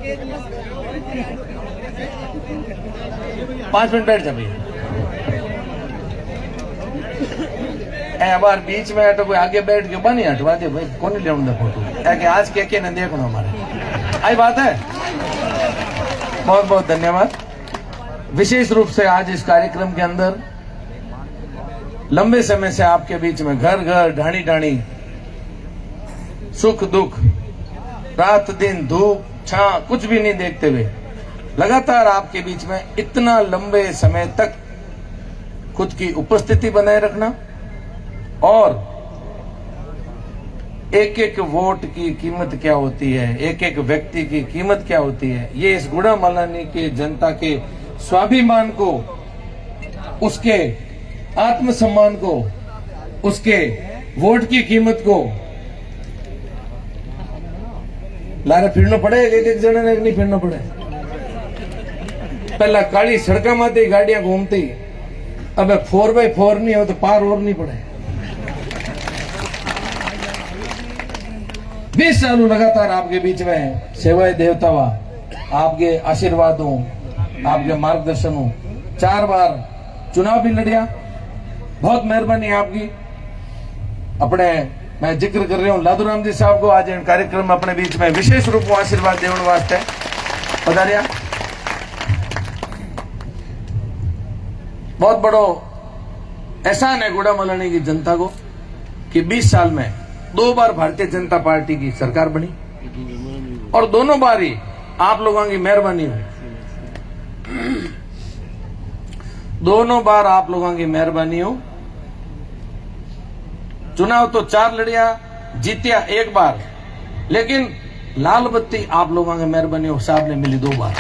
5 minute बैठ जा भैया। बार बीच में तो कोई आगे बैठ के बनी हटवा दे भाई, कौन ले फोटो क्या आज के न देखो हमारे आई बात है। बहुत बहुत धन्यवाद। विशेष रूप से आज इस कार्यक्रम के अंदर लंबे समय से आपके बीच में घर घर ढाणी ढाणी सुख दुख रात दिन धूप छां कुछ भी नहीं देखते हुए लगातार आपके बीच में इतना लंबे समय तक खुद की उपस्थिति बनाए रखना और एक एक वोट की कीमत क्या होती है, एक एक व्यक्ति की कीमत क्या होती है, ये इस गुड़ामलानी के जनता के स्वाभिमान को, उसके आत्मसम्मान को, उसके वोट की कीमत को लारे फिरना पड़े। एक एक जने ने नहीं फिरना पड़े। पहला काली सड़का माते गाड़ियां घूमती, अब 4x4 नहीं हो तो पार और नहीं पड़े। 20 साल लगातार आपके बीच में सेवाएं देवतावा, आपके आशीर्वादों, आपके मार्गदर्शनों, 4 बार चुनाव भी लड़िया। बहुत मेहरबानी आपकी। अपने मैं जिक्र कर रहा हूं लादूराम जी साहब को, आज कार्यक्रम में अपने बीच में विशेष रूप में आशीर्वाद देने वास्ते पधारिया। बहुत बड़ो एहसान है गुड़ामलानी की जनता को कि 20 साल में 2 बार भारतीय जनता पार्टी की सरकार बनी और दोनों बार ही आप लोगों की मेहरबानी हुई। दोनों बार आप लोगों की मेहरबानी हो। चुनाव तो 4 लड़िया, जीतिया 1 बार, लेकिन लाल बत्ती आप लोगों की मेहरबानी हो साहब ने मिली 2 बार।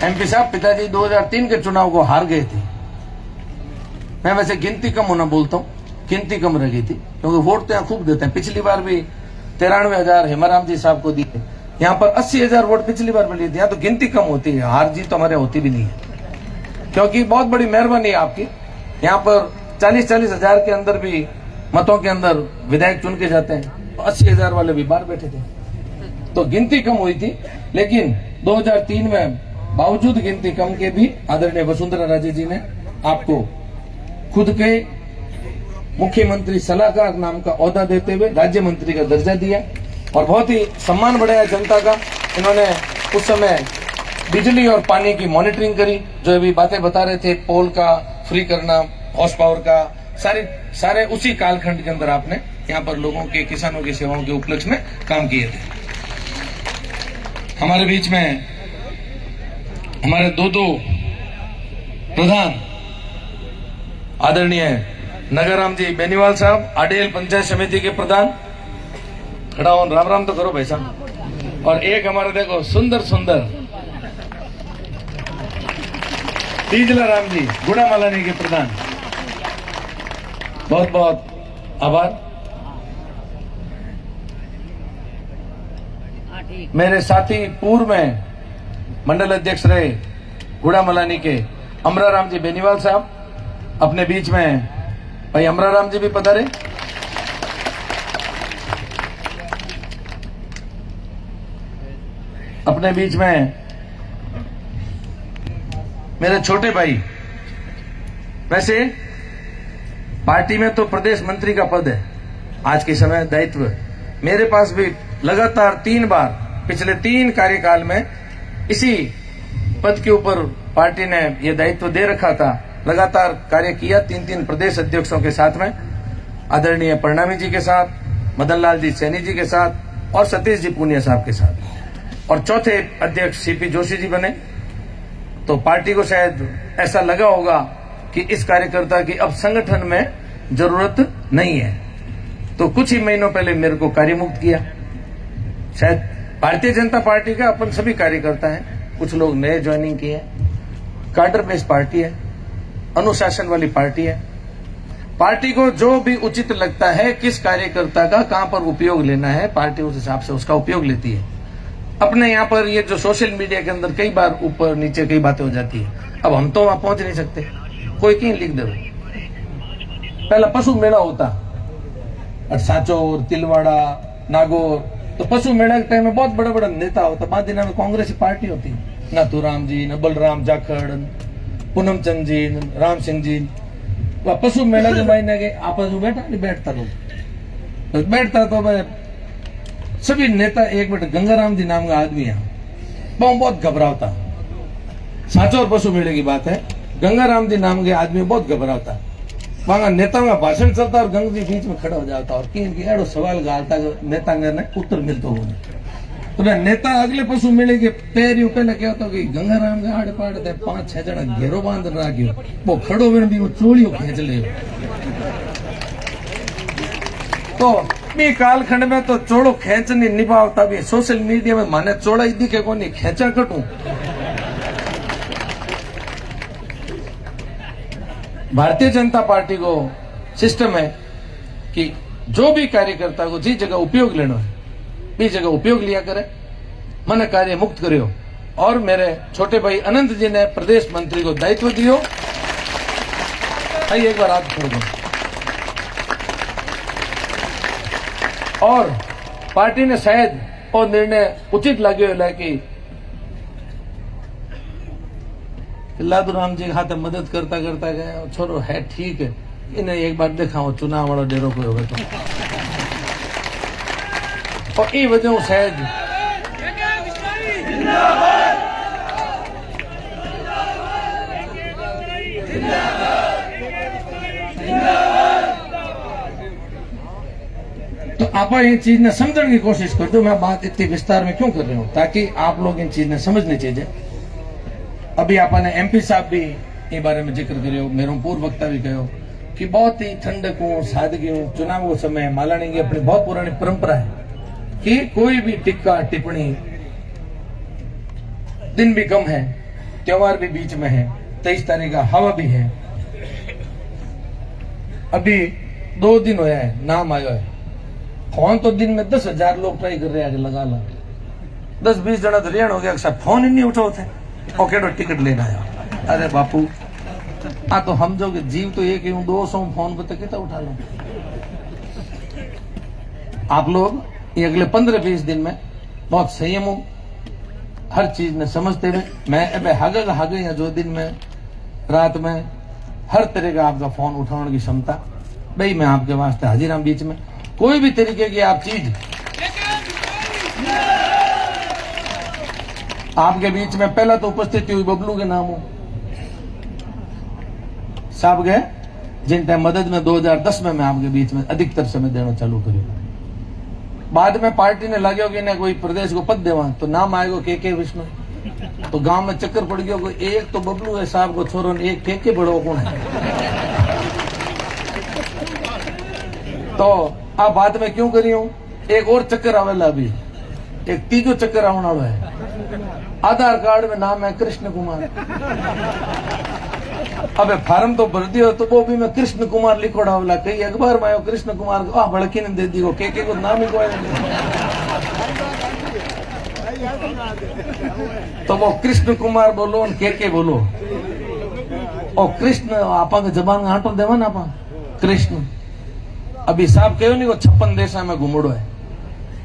एमपी साहब पिताजी 2003 के चुनाव को हार गए थे। मैं वैसे गिनती कम होना बोलता हूँ, गिनती कम रह गई थी क्योंकि वोट तो यहाँ खूब देते हैं। पिछली बार भी 93,000 हेमाराम जी साहब को दिए, यहाँ पर 80,000 वोट पिछली बार मिली थी। यहाँ तो गिनती कम होती है, हार जीत तो हमारे होती भी नहीं है क्योंकि बहुत बड़ी मेहरबानी है आपकी। यहाँ पर 40-40 हजार के अंदर भी मतों के अंदर विधायक चुन के जाते हैं, 80,000 वाले भी बाहर बैठे थे, तो गिनती कम हुई थी। लेकिन 2003 में बावजूद गिनती कम के भी आदरणीय वसुंधरा राजे जी ने आपको खुद के मुख्यमंत्री सलाहकार नाम का ओहदा देते हुए राज्य मंत्री का दर्जा दिया और बहुत ही सम्मान बढ़ाया जनता का। इन्होंने उस समय बिजली और पानी की मॉनिटरिंग करी, जो अभी बातें बता रहे थे, पोल का फ्री करना, हॉर्स पावर का, सारे उसी कालखंड के अंदर आपने यहाँ पर लोगों के, किसानों की सेवाओं के उपलक्ष्य में काम किए थे। हमारे बीच में हमारे दो प्रधान आदरणीय नगरराम जी बेनीवाल साहब, आडेल पंचायत समिति के प्रधान, खड़ा हो, राम राम तो करो भाई साहब। और एक हमारे देखो सुंदर सुंदर तीजला राम जी गुड़ामलानी के प्रधान, बहुत बहुत आभार। मेरे साथी पूर्व में मंडल अध्यक्ष रहे गुड़ामलानी के अमराराम जी बेनीवाल साहब, अपने बीच में भाई अमराराम जी भी पधारे। अपने बीच में मेरे छोटे भाई, वैसे पार्टी में तो प्रदेश मंत्री का पद है आज के समय दायित्व, मेरे पास भी लगातार 3 बार पिछले 3 कार्यकाल में इसी पद के ऊपर पार्टी ने यह दायित्व दे रखा था। लगातार कार्य किया 3 प्रदेश अध्यक्षों के साथ में, आदरणीय परणामी जी के साथ, मदन लाल जी सैनी जी के साथ और सतीश जी पूनिया साहब के साथ, और चौथे अध्यक्ष सीपी जोशी जी बने। तो पार्टी को शायद ऐसा लगा होगा कि इस कार्यकर्ता की अब संगठन में जरूरत नहीं है, तो कुछ ही महीनों पहले मेरे को कार्यमुक्त किया। शायद भारतीय जनता पार्टी का अपन सभी कार्यकर्ता हैं, कुछ लोग नए ज्वाइनिंग किए हैं। कार्डर बेस्ड पार्टी है, अनुशासन वाली पार्टी है। पार्टी को जो भी उचित लगता है, किस कार्यकर्ता का कहां पर उपयोग लेना है, पार्टी उस हिसाब से उसका उपयोग लेती है। अपने यहाँ पर ये जो सोशल मीडिया के अंदर कई बार ऊपर नीचे कई बातें हो जाती है, अब हम तो वहां पहुंच नहीं सकते, कोई कहीं लिख दे। पहला पशु मेला होता, साचोर, तिलवाड़ा, नागौर, तो पशु मेला के टाइम में बहुत बड़ा बड़ा नेता होता, बाद दिन में कांग्रेस की पार्टी होती, नाथूराम जी, न बलराम जाखड़, पूनम चंद जी, राम सिंह जी। वह पशु मेला के महीने के आपस में बैठा नहीं बैठता लोग, तो बैठता तो मैं सभी नेता एक मिनट गंगाराम जी नाम का आदमी है, बहुत घबराता, साचो और पशु मेले की बात है, गंगाराम जी नाम के आदमी बहुत घबराता, वहां नेताओं का भाषण चलता और गंग जी बीच में खड़ा हो जाता और एड़ो सवाल गालता नेता ने उत्तर मिलता हो। तो नेता अगले पशु मेले के पैर यू पहले क्या होता कि गंगाराम के आड़े पाड़े थे 5-6 जना घेरो बांध राख्यो, वो खड़ो में भी वो चोड़ियों खींच ले। तो बी कालखंड में तो चोड़ो खेच नहीं निभावता भी सोशल मीडिया में माने चोड़ा ही दिखे को नहीं खेचा कटू। भारतीय जनता पार्टी को सिस्टम है कि जो भी कार्यकर्ता को जिस जगह उपयोग लेना है भी जगह उपयोग लिया करे, मन कार्य मुक्त करियो। और मेरे छोटे भाई अनंत जी ने प्रदेश मंत्री को दायित्व दियो, आइए एक बार हाथ छोड़ दो। और पार्टी ने शायद वो निर्णय उचित लाग्यो है कि लादूराम जी हाथ मदद करता करता गए, छोरो है ठीक है, इन्हें एक बार दिखाओ चुनाव वाला डेरो कोई होगा तो और ये वजह शायद तो आप ये चीज ने समझने की कोशिश कर दो। मैं बात इतनी विस्तार में क्यों कर रहा हूं, ताकि आप लोग इन चीज ने समझनी चाहिए। अभी आपने एमपी साहब भी ये बारे में जिक्र करियो, मेरे पूर्व वक्ता भी कहो कि बहुत ही ठंडक हूं, सादगी हूं, चुनाव को समय मालानी की अपनी बहुत पुरानी परंपरा है कि कोई भी टिक्का टिप्पणी, दिन भी कम है, त्योहार भी बीच में है, 23 तारीख का हवा भी है, अभी 2 दिन होया है, नाम आयो है, फोन तो दिन में 10,000 लोग ट्राई कर रहे हैं लगा ला, 10-20 जना तो रेण हो गया, फोन ही नहीं उठाओ थे और केडो टिकट लेना आया। अरे बापू हाँ तो हम जो जीव तो एक ही हूं, 200 फोन पर कितना उठा लो। आप लोग ये अगले 15-20 दिन में बहुत संयम हो, हर चीज ने समझते हुए मैं अब हागे या जो दिन में रात में हर तरह का आपका फोन उठाने की क्षमता भाई मैं आपके वास्ते हाजिर हूं। बीच में कोई भी तरीके की आप चीज आपके बीच में पहला तो उपस्थिति हुई बबलू के नाम हो साहब गए जिन टाइम मदद में 2010 में मैं आपके बीच में अधिकतर समय देना चालू करूंगा। बाद में पार्टी ने लगे कि कोई प्रदेश को पद देवा तो नाम आएगा के विष्णु, तो गांव में चक्कर पड़ गया एक तो बबलू है साहब को छोरो, एक के बड़ो कौन है। तो आप बाद में क्यों करी हूं, एक और चक्कर आवेला, अभी एक तीजो चक्कर आने वाला है। आधार कार्ड में नाम है कृष्ण कुमार, अबे फार्म तो भर दियो तो वो भी मैं कृष्ण कुमार लिखोड़ा वाला, कई अखबार में आयो कृष्ण कुमार को बड़की ने दे दी को नाम ही कोई तो वो कृष्ण कुमार बोलो और के बोलो और कृष्ण आपा के जबान में आटो देवा ना आपा कृष्ण। अभी साहब कहो नहीं वो 56 देशा में घूमड़ो है,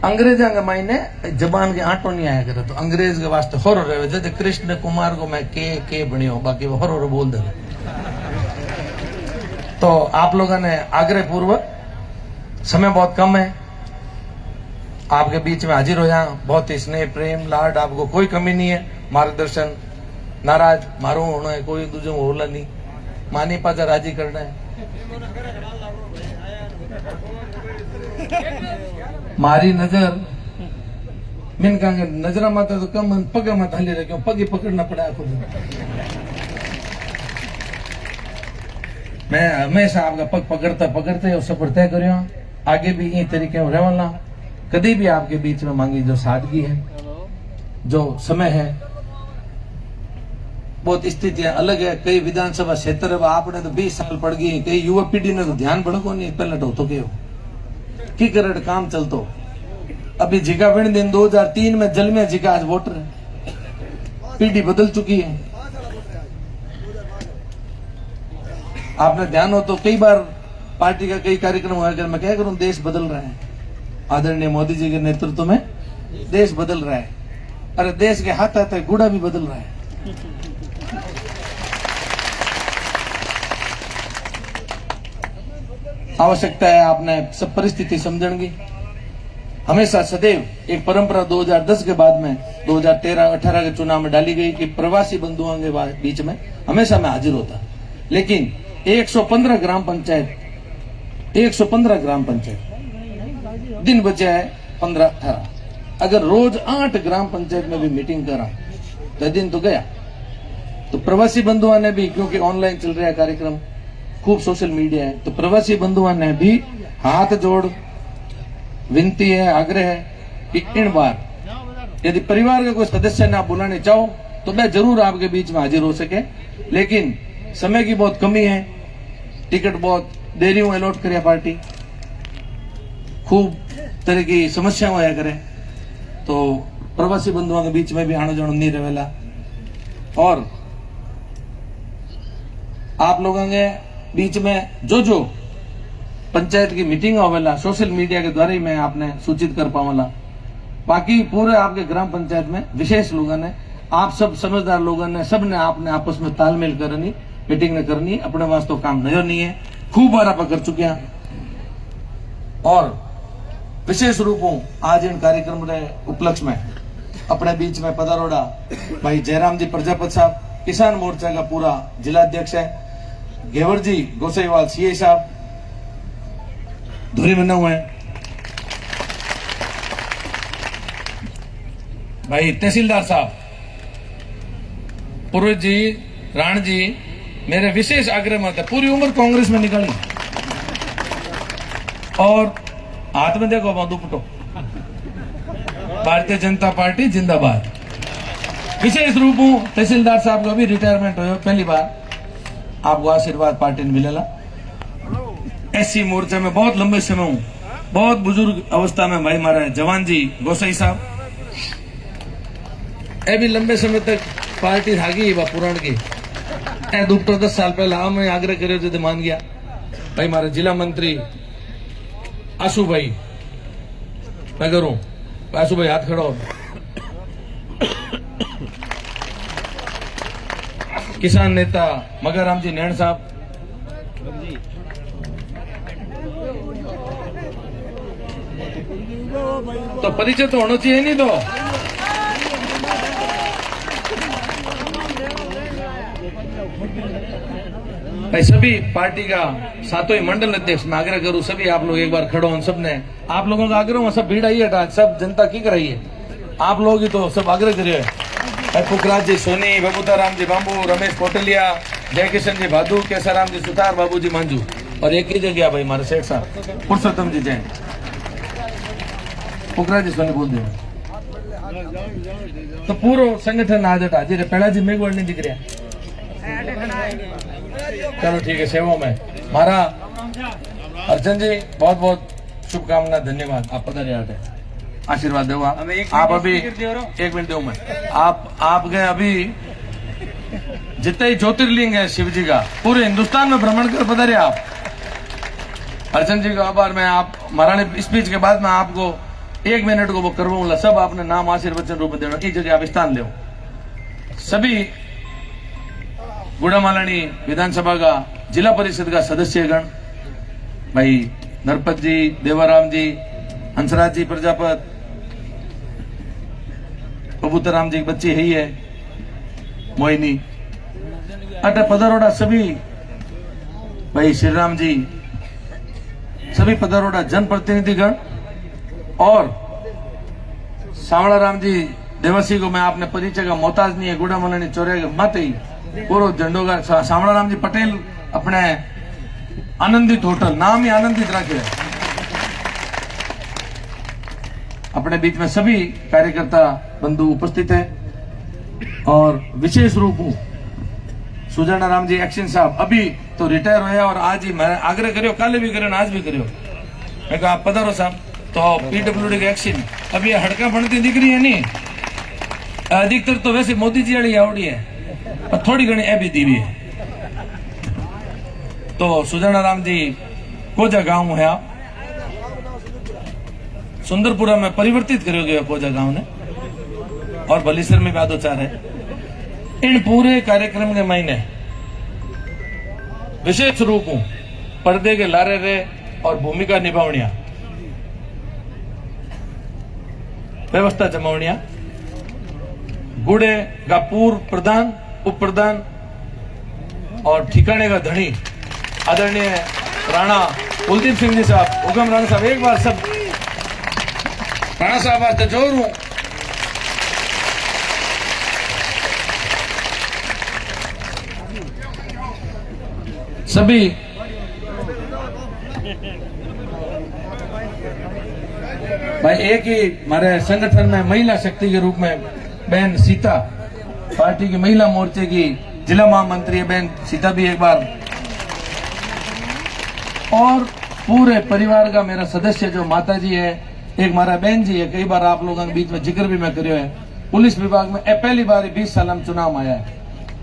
अंग्रेजा के मायने जबान के आटो नहीं आया करे तो अंग्रेज के वास्ते होरो रहे जैसे कृष्ण कुमार को मैं के बनियो, बाकी वो होरो बोल दे। तो आप लोगों ने आग्रह पूर्वक, समय बहुत कम है, आपके बीच में हाजिर हो जाए, बहुत ही स्नेह प्रेम लाड, आपको कोई कमी नहीं है, मार्गदर्शन नाराज मारो होना है, कोई दूसरे होला नहीं, मानी पाचा राजी करना है। मारी नजर मिन कहेंगे नजरा माता तो कम पग मत हली रहे, पग ही पकड़ना पड़ा खुद। मैं हमेशा आपका पग पकड़ते और सफर तय करियो, आगे भी इन तरीके रहना। कभी भी आपके बीच में मांगी जो सादगी है, जो समय है, बहुत स्थितियां अलग है। कई विधानसभा क्षेत्र आपने तो 20 साल पड़ गई, कई युवा पीढ़ी ने तो ध्यान भड़को नहीं, पहले ढोतो के की करे काम चलतो। अभी जिका बिन दिन 2003 में जल में जिका आज वोटर है, पीढ़ी बदल चुकी है। आपने ध्यान हो तो कई बार पार्टी का कई कार्यक्रम हुआ कर मैं क्या करूं, देश बदल रहा है, आदरणीय मोदी जी के नेतृत्व में देश बदल रहा है। अरे देश के हाथ आते गुड़ा भी बदल रहा है। आवश्यकता है आपने सब परिस्थिति समझण की। हमेशा सदैव एक परंपरा 2010 के बाद में 2013-18 के चुनाव में डाली गई कि प्रवासी बंधुओं के बीच में हमेशा मैं हाजिर होता, लेकिन 115 ग्राम पंचायत दिन बचे है 15-18। अगर रोज 8 ग्राम पंचायत में भी मीटिंग करा तो दिन तो गया। तो प्रवासी बंधुओं ने भी, क्योंकि ऑनलाइन चल रहा है कार्यक्रम, खूब सोशल मीडिया है, तो प्रवासी बंधुओं ने भी हाथ जोड़ विनती है, आग्रह है कि इन बार यदि परिवार के कोई सदस्य ने आप बुलाने चाहो तो मैं जरूर आपके बीच में हाजिर हो सके, लेकिन समय की बहुत कमी है, टिकट बहुत देरी में अलॉट करे पार्टी, खूब तरह की समस्याएं होया करे, तो प्रवासी बंधुओं के बीच में भी आना जाना नहीं रहेला। और आप लोगों के बीच में जो जो पंचायत की मीटिंग होवेला सोशल मीडिया के द्वारा ही मैं आपने सूचित कर पाऊंगा। बाकी पूरे आपके ग्राम पंचायत में विशेष लोगों ने, आप सब समझदार लोगों ने, सब ने आपने आपस में तालमेल करनी, मीटिंग ने करनी, अपने वास्ते तो काम नजर नहीं है, खूब बार आप कर चुके हैं। और विशेष रूपों आज इन कार्यक्रम के उपलक्ष्य में अपने बीच में पधारोड़ा भाई जयराम जी प्रजापत साहब, किसान मोर्चा का पूरा जिलाध्यक्ष है, घेवर जी गोसाईवाल सीए साहब धुरी बना हुआ है, भाई तहसीलदार साहब, पुरोहित जी, राण जी, मेरे विशेष आग्रह मत है, पूरी उम्र कांग्रेस में निकाली और हाथ में देखो बांधू पुटो, भारतीय जनता पार्टी जिंदाबाद। विशेष रूप तहसीलदार साहब का भी रिटायरमेंट हो, पहली बार आपको आशीर्वाद पार्टी ने मिलेला। एससी मोर्चा में बहुत लंबे समय हूं, बहुत बुजुर्ग अवस्था में भाई मारा जवान जी गोसाई साहब, ए भी लंबे समय तक पार्टी भागी व पुराण की, ए 10 साल पहले मैं आग्रह करो तो मान गया। भाई मारा जिला मंत्री आशु भाई, मैं करूं आशु भाई हाथ खड़ा हो, किसान नेता मगाराम जी नैण साहब, तो परिचय तो होना चाहिए नहीं तो। भाई सभी पार्टी का सातों ही मंडल अध्यक्ष मैं आग्रह करूं, सभी आप लोग एक बार खड़ो हो, सबने आप लोगों का आग्रह हो, सब भीड़ आई है, सब जनता की कराई है, आप लोग ही तो सब आग्रह करिए। पुखराज जी सोनी, बबूता राम जी बांबू, रमेश कोटलिया, जय किशन जी भादू, केसाराम जी सुतार, बाबू जी मांझू, और एक ही जगह भाई हमारे सेठ साहब पुरुषोत्तम जी जैन, पुखराज जी सोनी बोल दे, तो पूरा संगठन आज जी पहला जी मेघवाड़ नहीं दिख रहा। चलो ठीक है, सेवा में मारा अर्चन जी बहुत बहुत शुभकामना, धन्यवाद, आप पता नहीं आते आशीर्वाद दो। आप अभी 1 मिनट दो, मैं आप गए अभी जितने ही ज्योतिर्लिंग है शिव जी का पूरे हिंदुस्तान में भ्रमण कर पधारे आप। अर्चन जी का आभार। मैं आप महाराणी स्पीच के बाद मैं आपको 1 मिनट को वो करवाऊंगा, सब आपने नाम आशीर्वचन रूप में देना, इस जगह आप स्थान ले। सभी गुड़ामालानी विधानसभा का जिला परिषद का सदस्यगण, भाई नरपत जी, देवाराम जी, हंसराज जी प्रजापत, कबूतर राम जी की बच्ची है ही है मोहिनी, अटा पधारोड़ा सभी भाई श्री राम जी, सभी पधारोड़ा जनप्रतिनिधिगण और सावड़ा राम जी देवसी को मैं आपने परिचय का मोहताज नहीं है, गुड़ामालानी चौराहे मत ही पूरा झंडो का सावड़ा राम जी पटेल अपने आनंदित होटल, नाम ही आनंदित रखे, अपने बीच में सभी कार्यकर्ता बंधु उपस्थित है। और विशेष रूप सुजाना राम जी एक्शन साहब अभी तो रिटायर हुए और आज ही मैं आग्रह करियो, काले भी करो आज भी करियो, मैं कहा आप पधारो साहब। तो पीडब्ल्यूडी के एक्शन अभी हड़का बनती दिख रही है नहीं, अधिकतर तो वैसे मोदी जी वाली आवड़ी है पर थोड़ी घनी ए भी दीवी है। तो सुजाना राम जी कोजा गांव है आप, सुंदरपुरा में परिवर्तित करो गयो पोजा गांव ने और बलीसर में भी चार है। इन पूरे कार्यक्रम के महीने विशेष रूप में पर्दे के लारे रहे और भूमिका निभावनिया, व्यवस्था जमावनिया, गुड़े का पूर्व प्रधान, उप प्रधान और ठिकाने का धनी आदरणीय राणा कुलदीप सिंह जी साहब, हुक्म राणा साहब, एक बार सब राणा साहब आज जोर हूं। सभी भाई एक ही हमारे संगठन में महिला शक्ति के रूप में बहन सीता, पार्टी की महिला मोर्चे की जिला महामंत्री है बहन सीता भी एक बार, और पूरे परिवार का मेरा सदस्य जो माता जी है, एक हमारा बहन जी है, कई बार आप लोगों के बीच में जिक्र भी मैं करियो है। पुलिस विभाग में पहली बार 20 साल में चुनाव आया है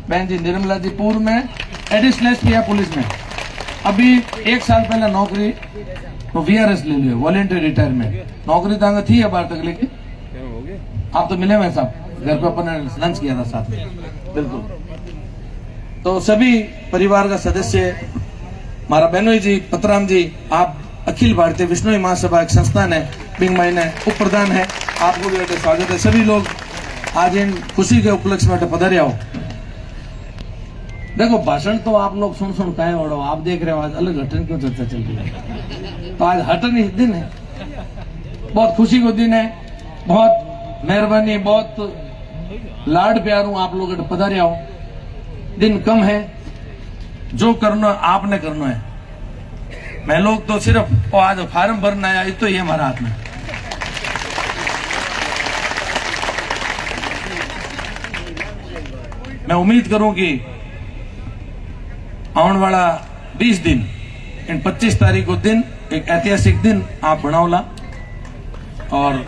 बहन जी निर्मला जी, पूर्व में एडिशनल किया पुलिस में, अभी 1 साल पहले नौकरी तो VRS ले लियो, वॉलेंटरी रिटायरमेंट। नौकरी तो थी है बार तक, लेकिन आप तो मिले हुए साहब, घर पे अपन लंच किया था साथ में, बिल्कुल। तो सभी परिवार का सदस्य, हमारा बहनोई जी, पतराम जी, आप अखिल भारतीय विष्णु महासभा एक संस्थान है, बिंग महीने उप प्रधान है, आपको भी स्वागत है। सभी लोग आज इन खुशी के उपलक्ष्य में पधारे हो। देखो भाषण तो आप लोग सुन कहे ओढ़ो, आप देख रहे हो आज अलग हटन क्यों चर्चा चल रही है, तो आज हटन ही दिन है, बहुत खुशी को दिन है, बहुत मेहरबानी, बहुत लाड प्यार हूं आप लोग पधारे हो। दिन कम है, जो करना आपने करना है, मैं लोग तो सिर्फ आज फार्म भरना आया, तो ये हमारा हाथ में। मैं उम्मीद करूं कि आने वाला 20 दिन, इन 25 तारीख को दिन एक ऐतिहासिक दिन आप बनाओला, और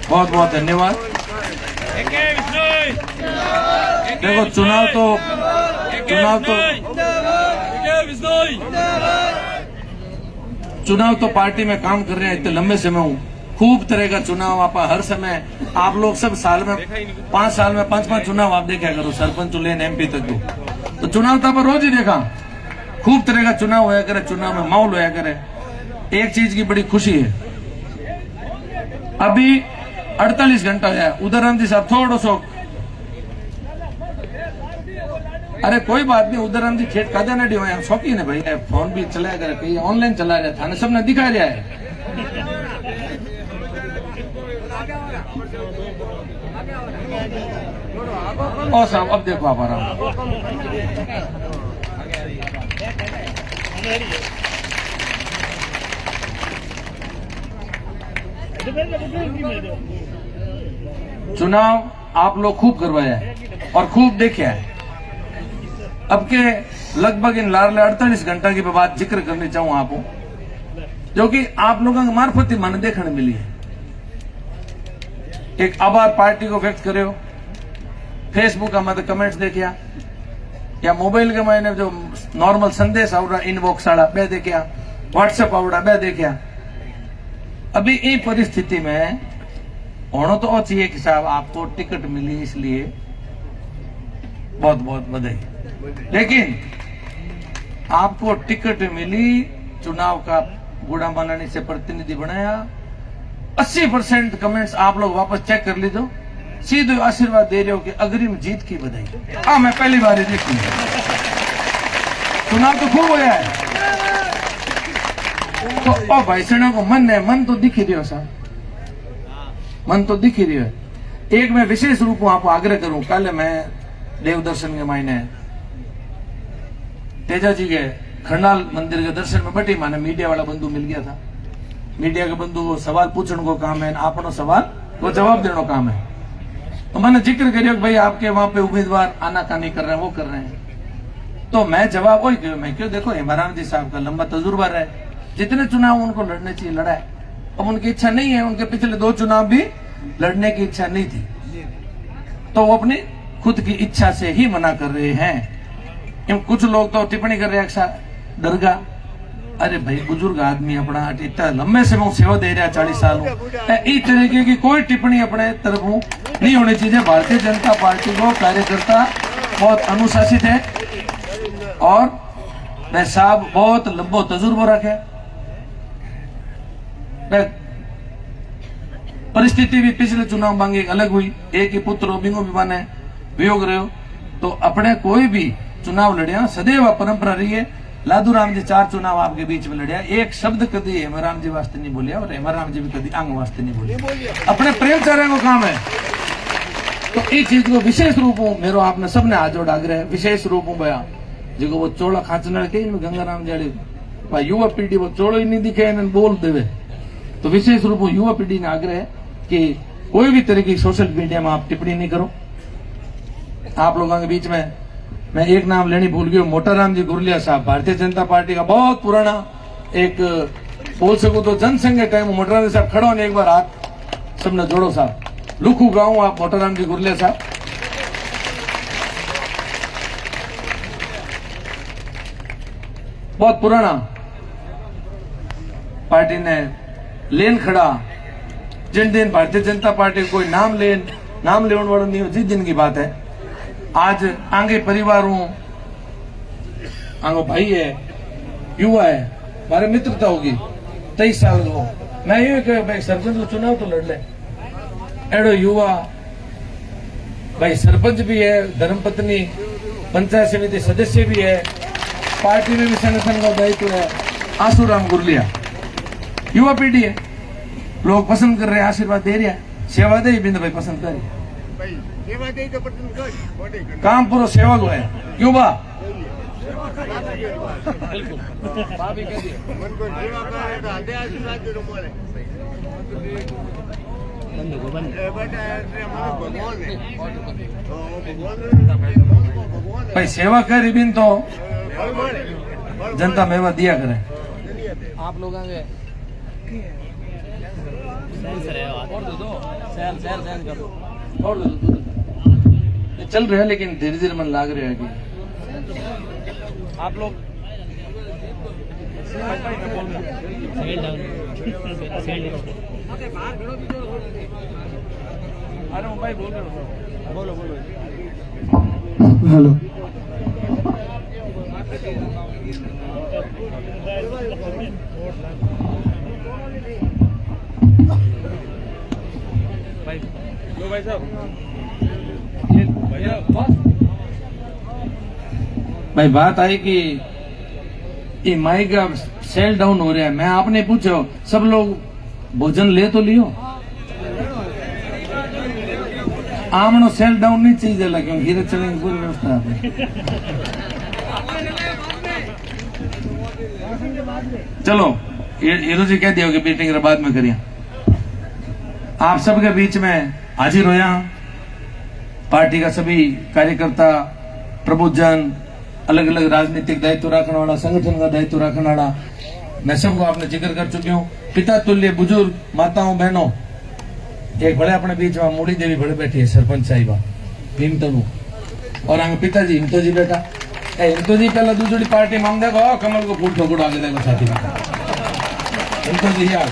बहुत बहुत धन्यवाद। देखो चुनाव तो पार्टी में काम कर रहे हैं इतने लंबे समय हूँ, खूब तरह का चुनाव आप हर समय, आप लोग सब साल में 5 साल में 5 चुनाव आप देखा करो, सरपंच लेन MP तक तो चुनाव तो आप रोज ही देखा, खूब तरह का चुनाव होया करे, चुनाव में माहौल होया करे। एक चीज की बड़ी खुशी है, अभी 48 घंटा है, उदयराम जी साहब थोड़ा सो, अरे कोई बात नहीं, उदयराम जी खेत का देना डियो है, शौकीन है भाई, फोन भी चलाया करे, कहीं ऑनलाइन चला रहा था, सबने दिखा रहा है। और साहब अब देखो आप आराम, चुनाव आप लोग खूब करवाया है और खूब देखा है। अब के लगभग इन लारले 48 घंटा की बात जिक्र करनी चाहूं आपको, जो कि आप लोगों के मार्फत ही मन देखने मिली है। एक आभार पार्टी को व्यक्त करो, फेसबुक का मतलब कमेंट्स देखिया, या मोबाइल के मैंने जो नॉर्मल संदेश आवड़ा इनबॉक्स आड़ा बे देखिया, व्हाट्सएप आवड़ा बे देखिया। अभी ये परिस्थिति में होना तो चाहिए कि साहब आपको टिकट मिली, इसलिए बहुत बहुत बधाई, लेकिन आपको टिकट मिली, चुनाव का बूढ़ा बनाने से प्रतिनिधि बनाया, 80% कमेंट्स आप लोग वापस चेक कर लीजिए, सीधे आशीर्वाद दे रहे हो कि अग्रिम जीत की बधाई। हाँ, मैं पहली बार ही देखी, चुनाव तो खूब होया है, तो भाई सेना को मन है, मन तो दिख ही रही साहब, मन तो दिख ही रही है। एक मैं विशेष रूप में आपको आग्रह करूं, कल मैं देव दर्शन के मायने तेजा जी के खंडाल मंदिर के दर्शन में बैठी, माने मीडिया वाला बंधु मिल गया था। मीडिया के बंधु को सवाल पूछने को काम है, आपनो सवाल वो जवाब देने काम है। तो मैंने जिक्र करियो कि भाई आपके वहां पे उम्मीदवार आनाकानी कर रहे हैं, वो कर रहे हैं, तो मैं जवाब वही क्यों, मैं क्यों, देखो हेमराम जी साहब का लंबा तजुर्बा है, जितने चुनाव उनको लड़ने चाहिए लड़ा है, अब उनकी इच्छा नहीं है, उनके पिछले 2 चुनाव भी लड़ने की इच्छा नहीं थी, तो वो अपनी खुद की इच्छा से ही मना कर रहे हैं। कुछ लोग तो टिप्पणी कर रहे हैं दरगाह, अरे भाई बुजुर्ग आदमी अपना इतना लंबे से मैं सेवा दे रहा 40 साल इस तरीके की कोई टिप्पणी अपने तरफ नहीं होनी चाहिए। भारतीय जनता पार्टी को कार्यकर्ता बहुत अनुशासित है और मैं साहब बहुत लंबो तजुर्बो रखे। परिस्थिति भी पिछले चुनाव मांगे एक अलग हुई, एक ही पुत्र बिंगो भी माने वियोग रहे, तो अपने कोई भी चुनाव लड़िया सदैव परंपरा रही है। लादू राम जी 4 चुनाव आपके बीच में लड़िया, एक शब्द कभी हेमाराम जी वास्ते नहीं बोलिया और हेमाराम जी भी कभी अंग वास्ते नहीं बोले। अपने प्रेम चारे को काम है, तो इस चीज को विशेष रूप में मेरो आपने सबने हाथ जोड़ आग्रह विशेष रूप में भया जो वो चोड़ा खाचना के गंगाराम जी युवा पीढ़ी वो चोड़ो ही नहीं दिखे बोल देवे। तो विशेष रूप में युवा पीढ़ी ने आग्रह है कि कोई भी तरह की सोशल मीडिया में आप टिप्पणी नहीं करो। आप लोगों के बीच में मैं एक नाम लेनी भूल गया, मोटाराम जी गुरलिया साहब, भारतीय जनता पार्टी का बहुत पुराना एक बोल सकूं तो जनसंघ के टाइम मोटाराम जी साहब खड़ो होने एक बार हाथ सबने जोड़ो साहब, लुखू गाँव आप मोटाराम जी गुरलिया साहब। बहुत पुराना पार्टी ने लेन खड़ा, जिन दिन भारतीय जनता पार्टी कोई नाम लेने वाला नहीं हो, जिस दिन की बात है। आज आगे परिवार हूं, आगे भाई है, युवा है, हमारे मित्रता होगी 23 साल को मैं ये कह भाई सरपंच को चुनाव तो लड़ ले, एडो युवा भाई सरपंच भी है, धर्मपत्नी पंचायत समिति सदस्य भी है, पार्टी में भी संगठन का दायित्व है। आसूराम गुरलिया युवा पीढ़ी है, लोग पसंद कर रहे हैं, आशीर्वाद दे रहे हैं, सेवा दे बिंद भाई पसंद कर काम पूरा सेवा को है क्यों बा भाई सेवा कर बिन तो जनता मेवा दिया करे। आप लोग आगे और दो चल रहे हैं, लेकिन धीरे धीरे मन लाग रहे हैं कि आप लोग बोलो हेलो भाई साहब भाई बात आई कि ये माइक का सेल डाउन हो रहा है। मैं आपने पूछो सब लोग भोजन ले तो लियो, आमनो सेल डाउन नहीं चाहिए लगे हीरे चलेंगे पूरी व्यवस्था चलो हीरो जी कह दिया कि मीटिंग बाद में करिए। आप सबके बीच में हाजिर हो यहाँ पार्टी का सभी कार्यकर्ता प्रबुद्धजन, अलग अलग राजनीतिक दायित्व रखने वाला, संगठन का दायित्व रखने वाला, मैं सबको आपने जिक्र कर चुकी हूँ। पिता तुल्य बुजुर्ग माताओं बहनों, एक बड़े अपने बीच में मूड़ी देवी बड़े बैठी है सरपंच साहिबा हिमतनु, और आगे पिताजी हिमतो जी बेटा हिमतो जी पहला दूसरी पार्टी मांग देखो कमल को फूल ठोकुड़ आगे देखो साथी हिमतो जी यार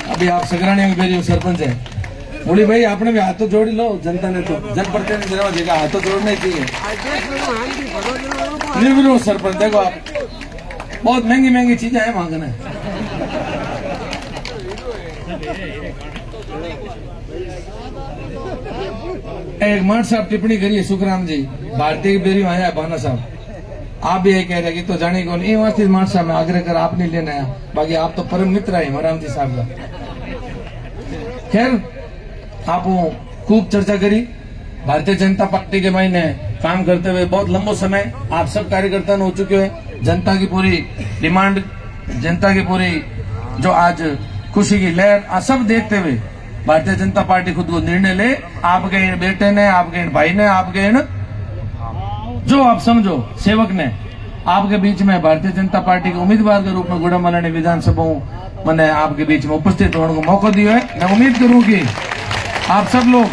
अभी आप सगरानी में सरपंच है। बोली भाई आपने भी हाथों जोड़ लो, जनता ने तो जनप्रतिनिधि हाथों जोड़ना ही चाहिए। निर्विरोध सरपंच देखो आप बहुत महंगी महंगी चीजें हैं मांगने। एक मार साहब टिप्पणी करिए सुखराम जी भारतीय बेरी आया भाना साहब, आप भी ये कह रहे कि तो जाने कौन ये वास्ते मार साहब में आग्रह कर आप नहीं लेना आया, बाकी आप तो परम मित्र है मराम जी साहब का। खैर आप खूब चर्चा करी, भारतीय जनता पार्टी के मायने काम करते हुए बहुत लंबो समय आप सब कार्यकर्ता हो चुके हैं। जनता की पूरी डिमांड, जनता की पूरी जो आज खुशी की लहर आ सब देखते हुए भारतीय जनता पार्टी खुद को निर्णय ले, आपके इन बेटे ने, आपके इन भाई ने, आपके इन जो आप समझो सेवक ने आपके बीच में भारतीय जनता पार्टी के उम्मीदवार के रूप में गुड़ामलानी विधानसभा मैंने आपके बीच में उपस्थित होने को मौका दिया है। मैं उम्मीद करूं कि आप सब लोग